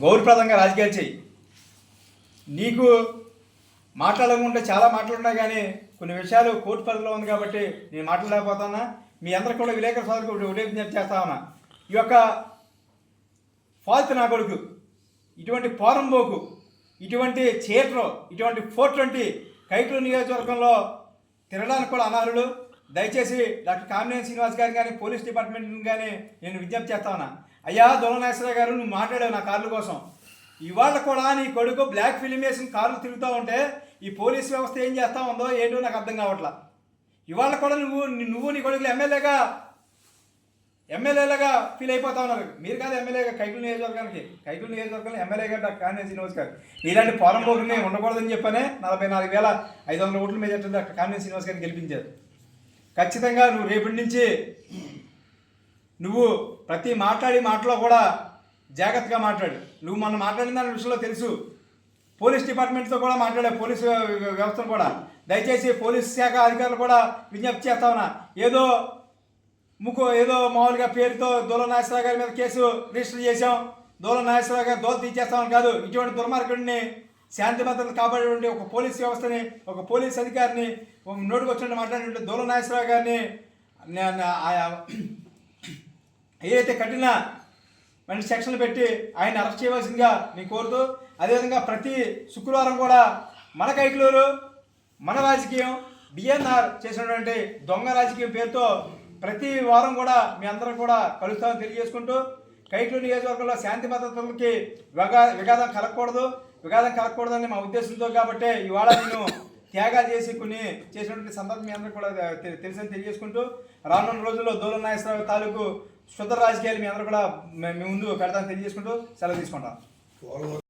గౌరవప్రదంగా రాజకీయాలు చేయి. నీకు మాట్లాడకుండా చాలా మాట్లాడినా కానీ కొన్ని విషయాలు కోర్టు పరిధిలో ఉంది కాబట్టి నేను మాట్లాడలేకపోతున్నా. మీ అందరికీ కూడా విలేకరుల సోదరులకు విజ్ఞప్తి చేస్తా ఉన్నా. ఈ యొక్క ఫాల్త్ నా కొడుకు, ఇటువంటి పోరంబోకు, ఇటువంటి థియేటర్, ఇటువంటి 420 కైకలూరు నియోజకవర్గంలో తిరగడానికి కూడా అనర్హులు. దయచేసి డాక్టర్ కామినేని శ్రీనివాస్ గారిని కానీ పోలీస్ డిపార్ట్మెంట్ని కానీ నేను విజ్ఞప్తి చేస్తా ఉన్నా. అయ్యా దొల నాగేశ్వరరావు గారు, నువ్వు మాట్లాడావు నా కార్ల కోసం. ఇవాళ కూడా నీ కొడుకు బ్లాక్ ఫిలిం వేసిన కార్లు తిరుగుతూ ఉంటే ఈ పోలీస్ వ్యవస్థ ఏం చేస్తూ ఉందో ఏంటో నాకు అర్థం కావట్లా. ఇవాళ కూడా నువ్వు నీ కొడుకులు ఎమ్మెల్యేలుగా ఫీల్ అయిపోతా ఉన్నారు. మీరు కాదు ఎమ్మెల్యేగా కైకలూరు నియోజకవర్గంలో ఎమ్మెల్యేగా డాక్టర్ కామినేని శ్రీనివాస్ గారు. ఇలాంటి పోరంబోకుని ఉండకూడదని చెప్పనే 44,500 ఓట్ల మెజార్టీ డాక్టర్ కామినేని శ్రీనివాస్ గారిని గెలిపించారు. ఖచ్చితంగా నువ్వు రేపటి నుంచి నువ్వు ప్రతి మాటలో కూడా జాగ్రత్తగా మాట్లాడు. నువ్వు మొన్న మాట్లాడిన దాని విషయంలో తెలుసు. పోలీస్ డిపార్ట్మెంట్తో కూడా మాట్లాడావు, పోలీసు వ్యవస్థను కూడా. దయచేసి పోలీస్ శాఖ అధికారులు కూడా విజ్ఞప్తి చేస్తా ఉన్నా. ఏదో మామూలుగా పేరుతో దొల నాగేశ్వరరావు గారి మీద కేసు రిజిస్టర్ చేశాం, దొల నాగేశ్వరరావు గారు దోల తీసేస్తామని కాదు. ఇటువంటి దుర్మార్గుడిని, శాంతి భద్రతలు కాపాడేటువంటి ఒక పోలీస్ వ్యవస్థని, ఒక పోలీస్ అధికారిని నోటికి వచ్చినట్టు మాట్లాడేటువంటి దొల నాగేశ్వరరావు గారిని ఏదైతే కఠిన సెక్షన్లు పెట్టి ఆయన అరెస్ట్ చేయవలసిందిగా నేను కోరుతూ, అదేవిధంగా ప్రతి శుక్రవారం కూడా మన కైకలూరు, మన రాజకీయం, డిఎన్ఆర్ చేసినటువంటి దొంగ రాజకీయం పేరుతో ప్రతి వారం కూడా మీ అందరం కూడా కలుస్తామని తెలియజేసుకుంటూ, కైకలూరు నియోజకవర్గంలో శాంతి భద్రతలకి విఘాతం కలగకూడదని మా ఉద్దేశంతో కాబట్టి ఇవాళ నేను త్యాగాలు చేసి కొన్ని చేసినటువంటి సందర్భం మీ అందరూ కూడా తెలుసని తెలియజేసుకుంటూ, రానున్న రోజుల్లో దొల నాగేశ్వరరావు తాలూకు శుద్ధ రాజకీయాలు మీ అందరూ కూడా మీ ముందు పెడతామని తెలియజేసుకుంటూ సెలవు తీసుకుంటాం.